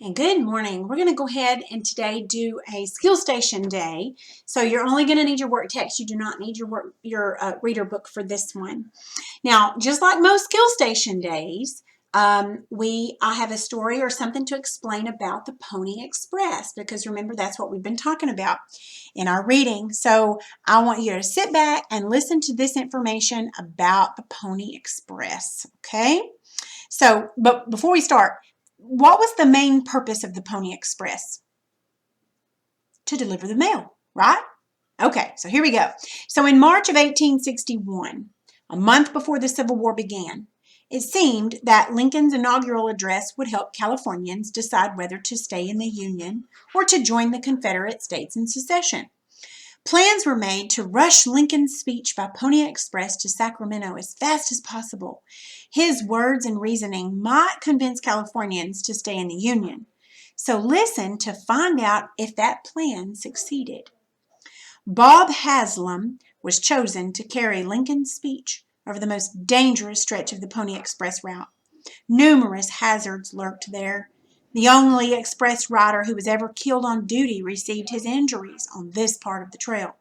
And good morning. We're going to go ahead and today do a skill station day. So you're only going to need your work text. You do not need your reader book for this one. Now, just like most skill station days, I have a story or something to explain about the Pony Express, because remember, that's what we've been talking about in our reading. So I want you to sit back and listen to this information about the Pony Express. Okay? So, but before we start, what was the main purpose of the Pony Express? To deliver the mail, right? Okay, so here we go. So in March of 1861, a month before the Civil War began, it seemed that Lincoln's inaugural address would help Californians decide whether to stay in the Union or to join the Confederate States in secession. Plans were made to rush Lincoln's speech by Pony Express to Sacramento as fast as possible. His words and reasoning might convince Californians to stay in the Union. So listen to find out if that plan succeeded. Bob Haslam was chosen to carry Lincoln's speech over the most dangerous stretch of the Pony Express route. Numerous hazards lurked there. The only express rider who was ever killed on duty received his injuries on this part of the trail.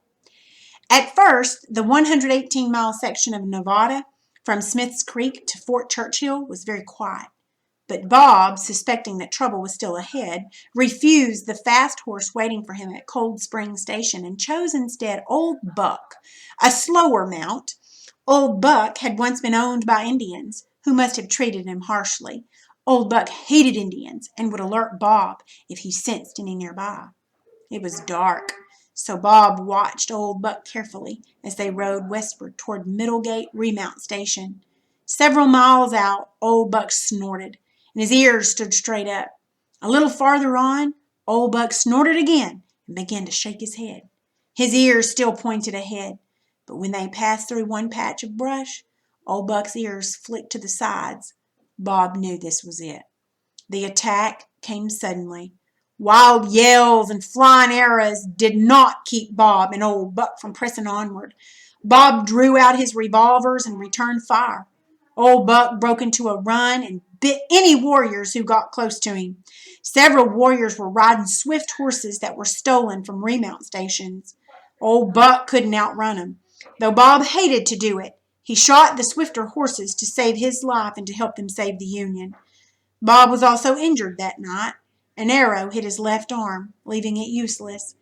At first, the 118-mile section of Nevada from Smith's Creek to Fort Churchill was very quiet. But Bob, suspecting that trouble was still ahead, refused the fast horse waiting for him at Cold Spring Station and chose instead Old Buck, a slower mount. Old Buck had once been owned by Indians, who must have treated him harshly. Old Buck hated Indians and would alert Bob if he sensed any nearby. It was dark, so Bob watched Old Buck carefully as they rode westward toward Middlegate Remount Station. Several miles out, Old Buck snorted, and his ears stood straight up. A little farther on, Old Buck snorted again and began to shake his head. His ears still pointed ahead, but when they passed through one patch of brush, Old Buck's ears flicked to the sides. Bob knew this was it. The attack came suddenly. Wild yells and flying arrows did not keep Bob and Old Buck from pressing onward. Bob drew out his revolvers and returned fire. Old Buck broke into a run and bit any warriors who got close to him. Several warriors were riding swift horses that were stolen from remount stations. Old Buck couldn't outrun them, though Bob hated to do it. He shot the swifter horses to save his life and to help them save the Union. Bob was also injured that night. An arrow hit his left arm, leaving it useless.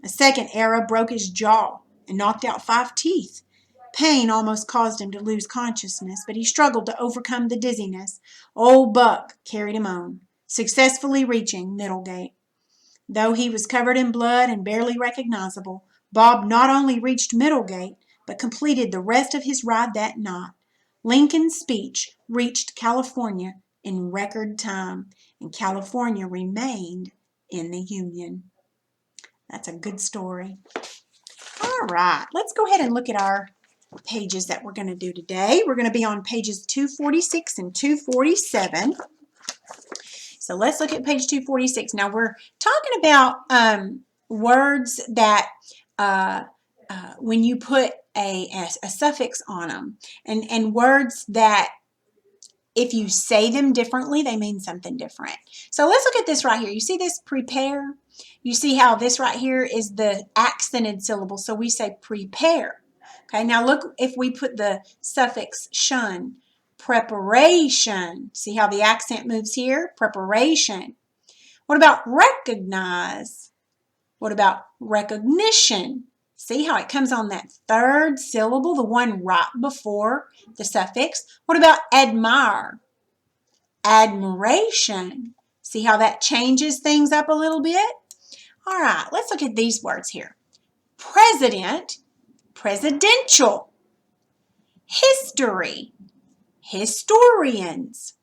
A second arrow broke his jaw and knocked out 5 teeth. Pain almost caused him to lose consciousness, but he struggled to overcome the dizziness. Old Buck carried him on, successfully reaching Middlegate. Though he was covered in blood and barely recognizable, Bob not only reached Middlegate, but completed the rest of his ride that night. Lincoln's speech reached California in record time, and California remained in the Union. That's a good story. All right, let's go ahead and look at our pages that we're going to do today. We're going to be on pages 246 and 247. So let's look at page 246. Now we're talking about words that when you put a suffix on them, and words that if you say them differently, they mean something different. So let's look at this right here. You see this prepare? You see how this right here is the accented syllable, so we say prepare. Okay, now look, if we put the suffix shun, preparation. See how the accent moves here? Preparation. What about recognize? What about recognition? See how it comes on that third syllable, the one right before the suffix? What about admire? Admiration. See how that changes things up a little bit? All right, let's look at these words here. President, presidential. History, historians.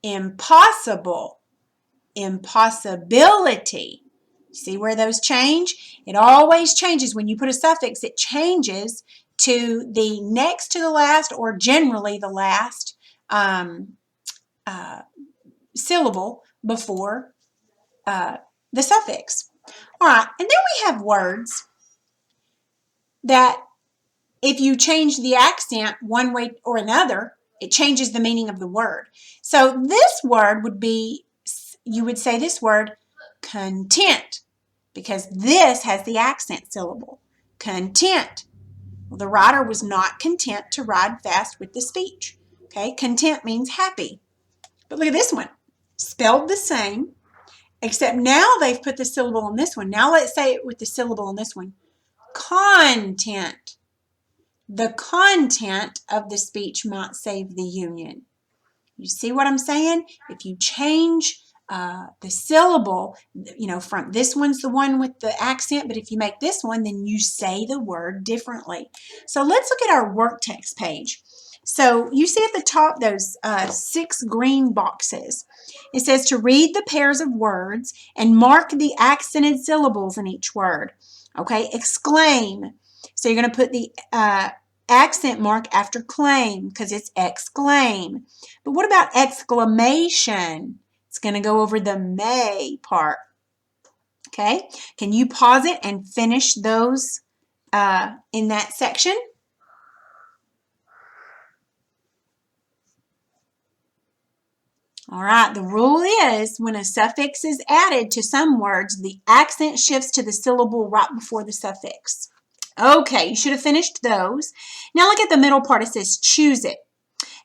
Impossible, impossibility. See where those change? It always changes. When you put a suffix, it changes to the next to the last, or generally the last syllable before the suffix. All right, and then we have words that if you change the accent one way or another, it changes the meaning of the word. So this word would be you would say this word content, because this has the accent syllable. Content. Well, the writer was not content to ride fast with the speech. Okay, content means happy. But look at this one. Spelled the same, except now they've put the syllable on this one. Now let's say it with the syllable on this one. Content. The content of the speech might save the union. You see what I'm saying? If you change the syllable, from this one's the one with the accent, but if you make this one, then you say the word differently. So let's look at our work text page. So you see at the top those 6 green boxes. It says to read the pairs of words and mark the accented syllables in each word. Okay, exclaim. So you're going to put the accent mark after claim because it's exclaim. But what about exclamation? It's going to go over the may part. Okay, can you pause it and finish those in that section? All right, the rule is when a suffix is added to some words, the accent shifts to the syllable right before the suffix. Okay, you should have finished those. Now look at the middle part. It says choose it.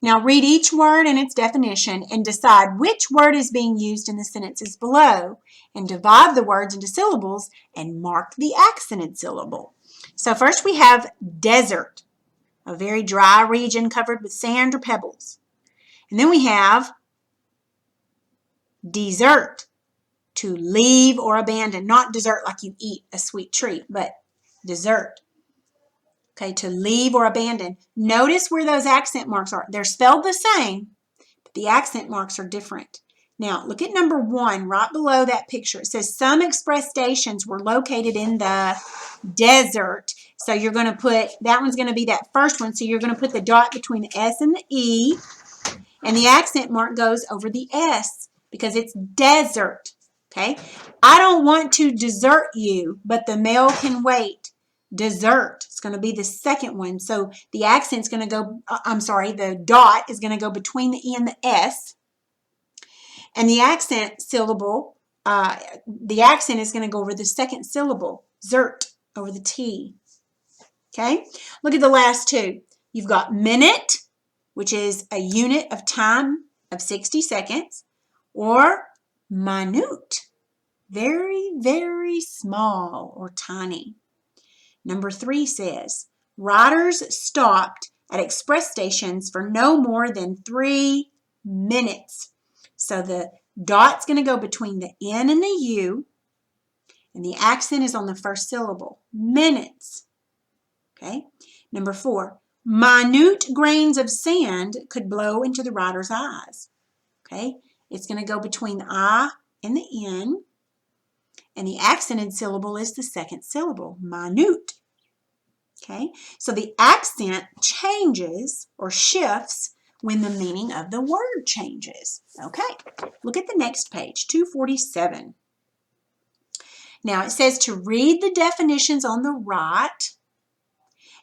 Now read each word and its definition and decide which word is being used in the sentences below, and divide the words into syllables and mark the accented syllable. So first we have desert, a very dry region covered with sand or pebbles. And then we have desert, to leave or abandon. Not dessert like you eat a sweet treat, but dessert. Okay, to leave or abandon. Notice where those accent marks are. They're spelled the same, but the accent marks are different. Now, look at number 1 right below that picture. It says some express stations were located in the desert. So you're going to put, that one's going to be that first one. So you're going to put the dot between the S and the E, and the accent mark goes over the S because it's desert. Okay, I don't want to desert you, but the mail can wait. Dessert. It's going to be the second one. So the accent's going to go, the dot is going to go between the E and the S. And the accent syllable, the accent is going to go over the second syllable, zert, over the T. Okay, look at the last two. You've got minute, which is a unit of time of 60 seconds, or minute, very, very small or tiny. Number 3 says, riders stopped at express stations for no more than 3 minutes. So the dot's going to go between the N and the U, and the accent is on the first syllable, minutes. Okay. Number 4, minute grains of sand could blow into the rider's eyes. Okay. It's going to go between the I and the N, and the accented syllable is the second syllable, minute. Okay, so the accent changes or shifts when the meaning of the word changes. Okay, look at the next page, 247. Now it says to read the definitions on the right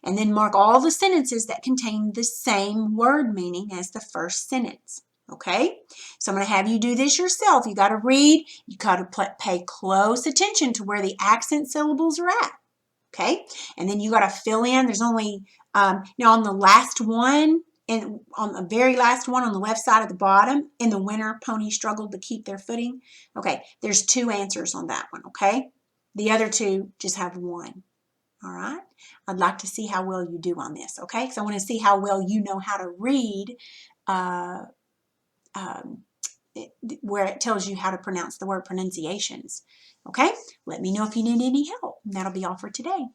and then mark all the sentences that contain the same word meaning as the first sentence. Okay, so I'm going to have you do this yourself. You got to read, you got to pay close attention to where the accent syllables are at. Okay, and then you got to fill in. There's only, now on the last one, and on the very last one on the left side at the bottom, in the winter, ponies struggled to keep their footing. Okay, there's 2 answers on that one, okay? The other 2 just have 1, all right? I'd like to see how well you do on this, okay? Because I want to see how well you know how to read where it tells you how to pronounce the word pronunciations, okay? Let me know if you need any help. And that'll be all for today.